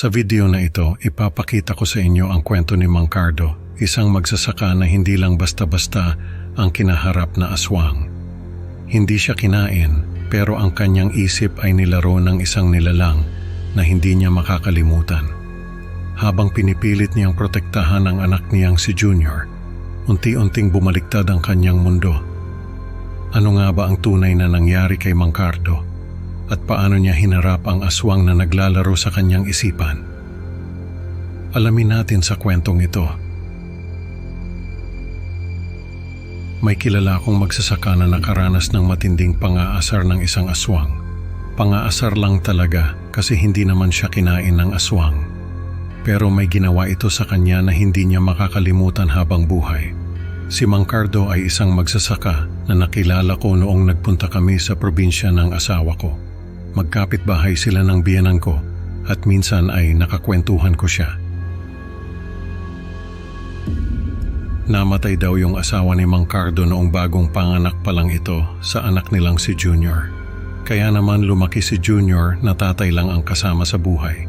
Sa video na ito, ipapakita ko sa inyo ang kwento ni Mang Cardo, isang magsasaka na hindi lang basta-basta ang kinaharap na aswang. Hindi siya kinain, pero ang kanyang isip ay nilaro ng isang nilalang na hindi niya makakalimutan. Habang pinipilit niyang protektahan ang anak niyang si Junior, unti-unting bumaliktad ang kanyang mundo. Ano nga ba ang tunay na nangyari kay Mang Cardo? At paano niya hinarap ang aswang na naglalaro sa kanyang isipan? Alamin natin sa kwentong ito. May kilala akong magsasaka na nakaranas ng matinding pangaasar ng isang aswang. Pangaasar lang talaga kasi hindi naman siya kinain ng aswang. Pero may ginawa ito sa kanya na hindi niya makakalimutan habang buhay. Si Mang Cardo ay isang magsasaka na nakilala ko noong nagpunta kami sa probinsya ng asawa ko. Magkapit-bahay sila ng biyenan ko at minsan ay nakakwentuhan ko siya. Namatay daw yung asawa ni Mang Cardo noong bagong panganak pa lang ito sa anak nilang si Junior. Kaya naman lumaki si Junior na tatay lang ang kasama sa buhay.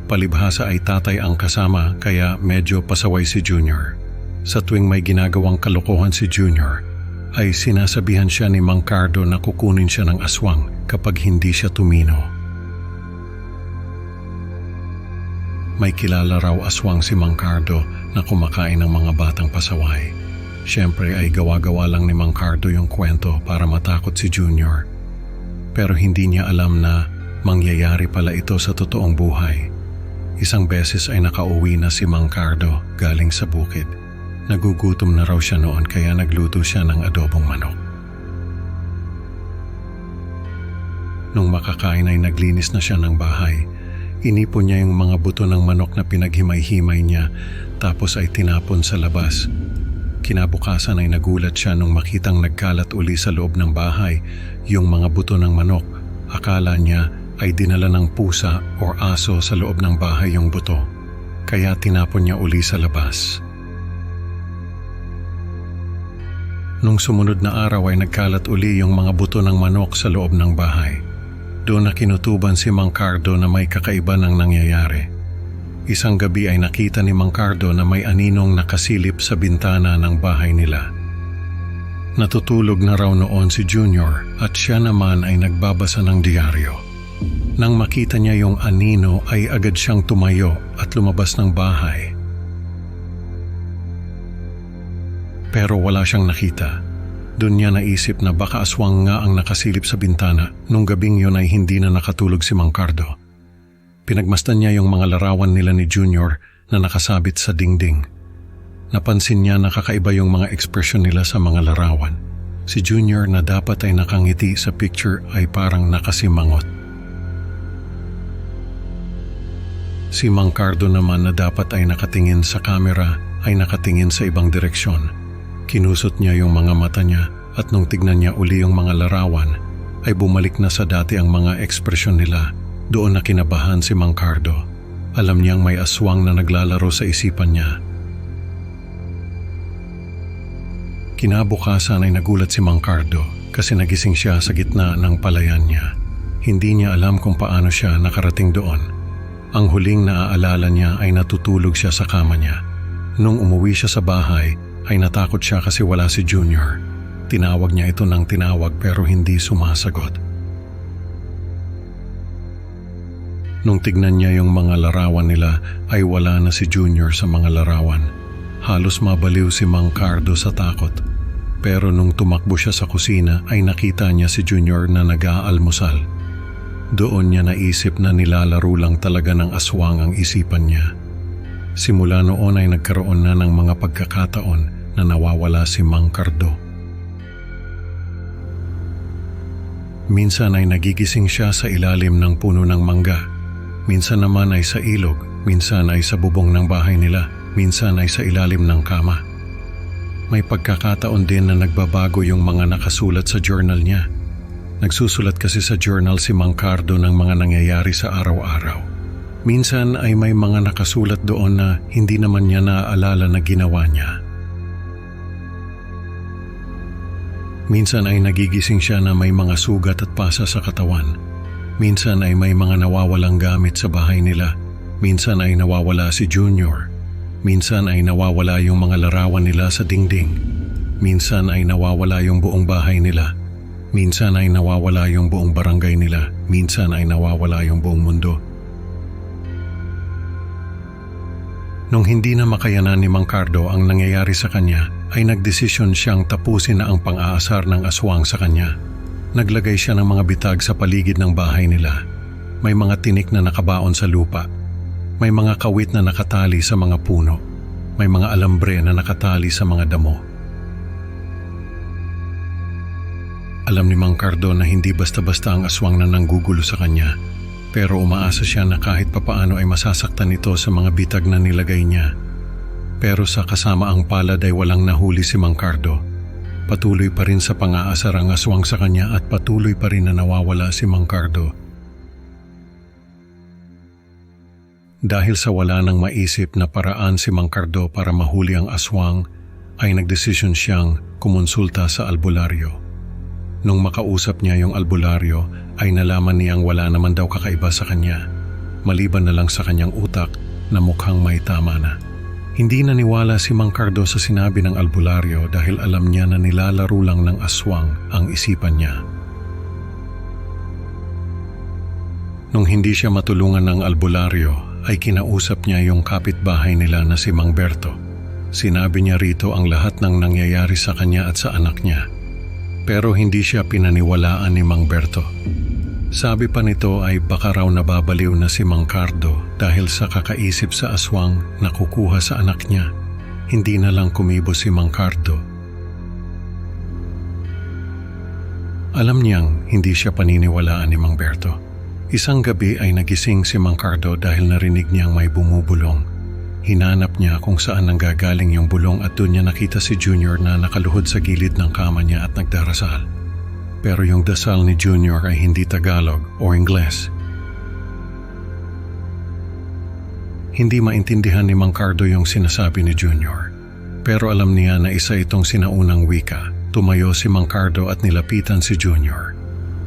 Palibhasa ay tatay ang kasama kaya medyo pasaway si Junior. Sa tuwing may ginagawang kalokohan si Junior, ay sinasabihan siya ni Mang Cardo na kukunin siya ng aswang kapag hindi siya tumino. May kilala raw aswang si Mang Cardo na kumakain ng mga batang pasaway. Siyempre ay gawa-gawa lang ni Mang Cardo yung kwento para matakot si Junior. Pero hindi niya alam na mangyayari pala ito sa totoong buhay. Isang beses ay nakauwi na si Mang Cardo galing sa bukid. Nagugutom na raw siya noon kaya nagluto siya ng adobong manok. Nung makakain ay naglinis na siya ng bahay. Inipon niya yung mga buto ng manok na pinaghimay-himay niya tapos ay tinapon sa labas. Kinabukasan ay nagulat siya nung makitang nagkalat uli sa loob ng bahay yung mga buto ng manok. Akala niya ay dinala ng pusa o aso sa loob ng bahay yung buto. Kaya tinapon niya uli sa labas. Nung sumunod na araw ay nagkalat uli yung mga buto ng manok sa loob ng bahay. Doon na kinutuban si Mang Cardo na may kakaiba ng nangyayari. Isang gabi ay nakita ni Mang Cardo na may aninong nakasilip sa bintana ng bahay nila. Natutulog na raw noon si Junior at siya naman ay nagbabasa ng diaryo. Nang makita niya yung anino ay agad siyang tumayo at lumabas ng bahay. Pero wala siyang nakita. Doon niya naisip na baka aswang nga ang nakasilip sa bintana. Nung gabing yun ay hindi na nakatulog si Mang Cardo. Pinagmasdan niya yung mga larawan nila ni Junior na nakasabit sa dingding. Napansin niya na kakaiba yung mga ekspresyon nila sa mga larawan. Si Junior na dapat ay nakangiti sa picture ay parang nakasimangot. Si Mang Cardo naman na dapat ay nakatingin sa camera ay nakatingin sa ibang direksyon. Kinusot niya yung mga mata niya at nung tignan niya uli yung mga larawan ay bumalik na sa dati ang mga ekspresyon nila. Doon na kinabahan si Mang Cardo. Alam niyang may aswang na naglalaro sa isipan niya. Kinabukasan ay nagulat si Mang Cardo kasi nagising siya sa gitna ng palayan niya. Hindi niya alam kung paano siya nakarating doon. Ang huling naaalala niya ay natutulog siya sa kama niya. Nung umuwi siya sa bahay, ay natakot siya kasi wala si Junior. Tinawag niya ito ng tinawag pero hindi sumasagot. Nung tignan niya yung mga larawan nila ay wala na si Junior sa mga larawan. Halos mabaliw si Mang Cardo sa takot. Pero nung tumakbo siya sa kusina ay nakita niya si Junior na nag-aalmusal. Doon niya naisip na nilalaro lang talaga ng aswang ang isipan niya. Simula noon ay nagkaroon na ng mga pagkakataon na nawawala si Mang Cardo. Minsan ay nagigising siya sa ilalim ng puno ng mangga. Minsan naman ay sa ilog, minsan ay sa bubong ng bahay nila, minsan ay sa ilalim ng kama. May pagkakataon din na nagbabago yung mga nakasulat sa journal niya. Nagsusulat kasi sa journal si Mang Cardo ng mga nangyayari sa araw-araw. Minsan ay may mga nakasulat doon na hindi naman niya naaalala na ginawa niya. Minsan ay nagigising siya na may mga sugat at pasa sa katawan. Minsan ay may mga nawawalang gamit sa bahay nila. Minsan ay nawawala si Junior. Minsan ay nawawala yung mga larawan nila sa dingding. Minsan ay nawawala yung buong bahay nila. Minsan ay nawawala yung buong barangay nila. Minsan ay nawawala yung buong mundo. Nung hindi na makayanan ni Mang Cardo ang nangyayari sa kanya, ay nagdesisyon siyang tapusin na ang pang-aasar ng aswang sa kanya. Naglagay siya ng mga bitag sa paligid ng bahay nila. May mga tinik na nakabaon sa lupa. May mga kawit na nakatali sa mga puno. May mga alambre na nakatali sa mga damo. Alam ni Mang Cardo na hindi basta-basta ang aswang na nanggugulo sa kanya, pero umaasa siya na kahit papaano ay masasaktan ito sa mga bitag na nilagay niya. Pero sa kasamaang palad ay walang nahuli si Mang Cardo. Patuloy pa rin sa pang-aasar ang aswang sa kanya at patuloy pa rin na nawawala si Mang Cardo. Dahil sa wala nang maisip na paraan si Mang Cardo para mahuli ang aswang, ay nagdesisyon siyang kumonsulta sa albularyo. Nung makausap niya yung albularyo, ay nalaman niyang wala naman daw kakaiba sa kanya, maliban na lang sa kanyang utak na mukhang may tama na. Hindi naniwala si Mang Cardo sa sinabi ng albularyo dahil alam niya na nilalaro lang ng aswang ang isipan niya. Nung hindi siya matulungan ng albularyo, ay kinausap niya yung kapitbahay nila na si Mang Berto. Sinabi niya rito ang lahat ng nangyayari sa kanya at sa anak niya. Pero hindi siya pinaniwalaan ni Mang Berto. Sabi pa nito ay baka raw nababaliw na si Mang Cardo dahil sa kakaisip sa aswang na kukuha sa anak niya. Hindi na lang kumibo si Mang Cardo. Alam niyang hindi siya paniniwalaan ni Mang Berto. Isang gabi ay nagising si Mang Cardo dahil narinig niyang may bumubulong. Hinanap niya kung saan nanggagaling yung bulong at doon niya nakita si Junior na nakaluhod sa gilid ng kama niya at nagdarasal. Pero yung dasal ni Junior ay hindi Tagalog o Ingles. Hindi maintindihan ni Mang Cardo yung sinasabi ni Junior. Pero alam niya na isa itong sinaunang wika. Tumayo si Mang Cardo at nilapitan si Junior.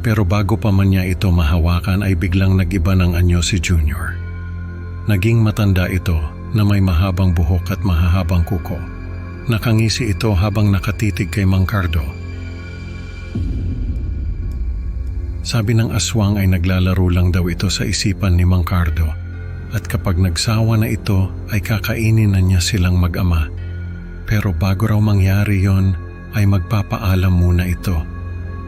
Pero bago pa man niya ito mahawakan ay biglang nag-iba ng anyo si Junior. Naging matanda ito na may mahabang buhok at mahahabang kuko. Nakangisi ito habang nakatitig kay Mang Cardo. Sabi ng aswang ay naglalaro lang daw ito sa isipan ni Mang Cardo at kapag nagsawa na ito ay kakainin na niya silang mag-ama. Pero bago raw mangyari yon ay magpapaalam muna ito.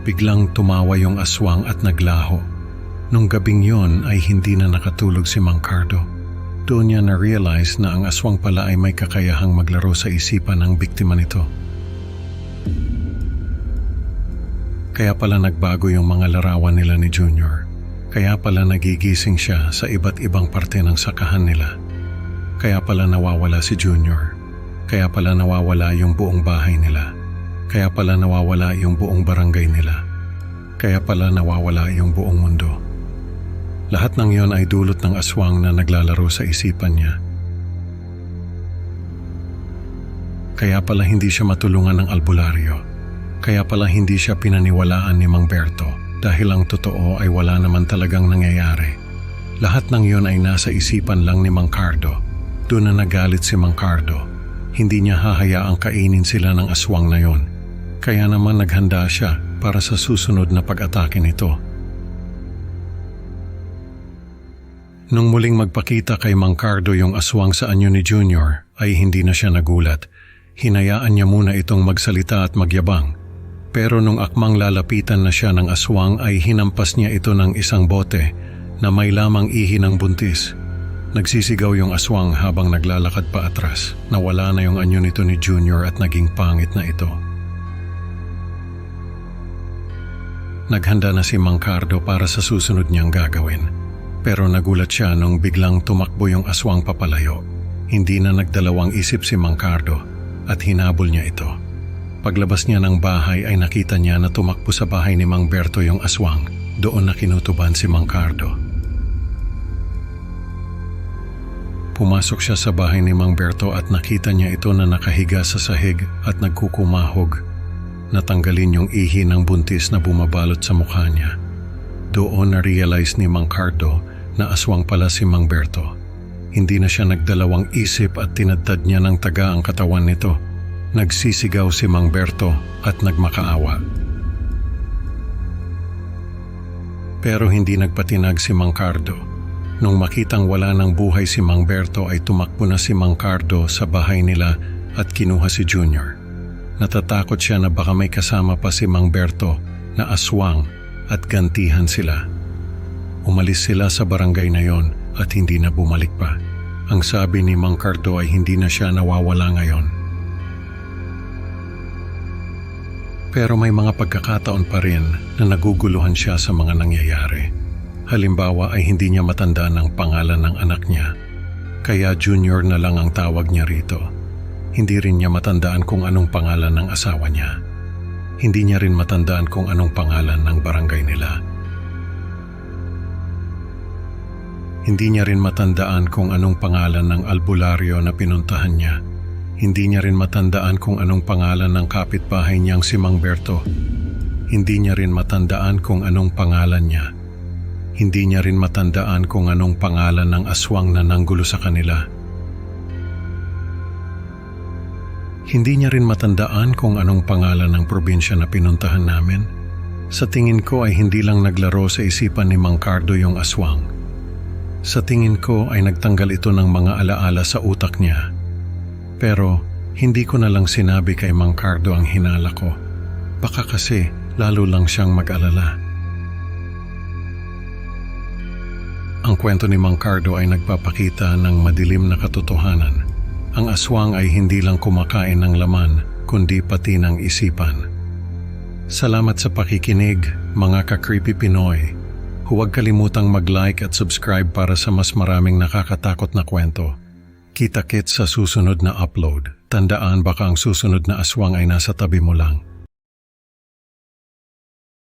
Biglang tumawa yung aswang at naglaho. Nung gabing yon ay hindi na nakatulog si Mang Cardo. Doon niya na-realize na ang aswang pala ay may kakayahang maglaro sa isipan ng biktima nito. Kaya pala nagbago yung mga larawan nila ni Junior. Kaya pala nagigising siya sa iba't ibang parte ng sakahan nila. Kaya pala nawawala si Junior. Kaya pala nawawala yung buong bahay nila. Kaya pala nawawala yung buong barangay nila. Kaya pala nawawala yung buong mundo. Lahat ng yon ay dulot ng aswang na naglalaro sa isipan niya. Kaya pala hindi siya matulungan ng albularyo. Kaya pala hindi siya pinaniwalaan ni Mang Berto dahil ang totoo ay wala naman talagang nangyayari. Lahat ng yon ay nasa isipan lang ni Mang Cardo. Doon na nagalit si Mang Cardo. Hindi niya hahayaang kainin sila ng aswang na yon. Kaya naman naghanda siya para sa susunod na pag-atake nito. Nung muling magpakita kay Mang Cardo yung aswang sa anyo ni Junior, ay hindi na siya nagulat. Hinayaan niya muna itong magsalita at magyabang. Pero nung akmang lalapitan na siya ng aswang ay hinampas niya ito ng isang bote na may lamang ihi ng buntis. Nagsisigaw yung aswang habang naglalakad pa atras. Nawala na yung anyo nito ni Junior at naging pangit na ito. Naghanda na si Mang Cardo para sa susunod niyang gagawin. Pero nagulat siya nung biglang tumakbo yung aswang papalayo. Hindi na nagdalawang isip si Mang Cardo at hinabol niya ito. Paglabas niya ng bahay ay nakita niya na tumakbo sa bahay ni Mang Berto yung aswang. Doon na kinutuban si Mang Cardo. Pumasok siya sa bahay ni Mang Berto at nakita niya ito na nakahiga sa sahig at nagkukumahog. Natanggalin yung ihi ng buntis na bumabalot sa mukha niya. Doon na-realize ni Mang Cardo na aswang pala si Mang Berto. Hindi na siya nagdalawang isip at tinadtad niya ng taga ang katawan nito. Nagsisigaw si Mang Berto at nagmakaawa. Pero hindi nagpatinag si Mang Cardo. Nung makitang wala ng buhay si Mang Berto ay tumakbo na si Mang Cardo sa bahay nila at kinuha si Junior. Natatakot siya na baka may kasama pa si Mang Berto na aswang at gantihan sila. Umalis sila sa barangay na yon at hindi na bumalik pa. Ang sabi ni Mang Cardo ay hindi na siya nawawala ngayon. Pero may mga pagkakataon pa rin na naguguluhan siya sa mga nangyayari. Halimbawa ay hindi niya matandaan ang pangalan ng anak niya. Kaya Junior na lang ang tawag niya rito. Hindi rin niya matandaan kung anong pangalan ng asawa niya. Hindi niya rin matandaan kung anong pangalan ng barangay nila. Hindi niya rin matandaan kung anong pangalan ng albularyo na pinuntahan niya. Hindi niya rin matandaan kung anong pangalan ng kapitbahay niyang si Mang Berto. Hindi niya rin matandaan kung anong pangalan niya. Hindi niya rin matandaan kung anong pangalan ng aswang na nanggulo sa kanila. Hindi niya rin matandaan kung anong pangalan ng probinsya na pinuntahan namin. Sa tingin ko ay hindi lang naglaro sa isipan ni Mang Cardo yung aswang. Sa tingin ko ay nagtanggal ito ng mga alaala sa utak niya. Pero hindi ko na lang sinabi kay Mang Cardo ang hinala ko. Baka kasi lalo lang siyang mag-alala. Ang kwento ni Mang Cardo ay nagpapakita ng madilim na katotohanan. Ang aswang ay hindi lang kumakain ng laman, kundi pati ng isipan. Salamat sa pakikinig, mga ka-creepy Pinoy. Huwag kalimutang mag-like at subscribe para sa mas maraming nakakatakot na kwento. Kita-kits sa susunod na upload. Tandaan baka ang susunod na aswang ay nasa tabi mo lang.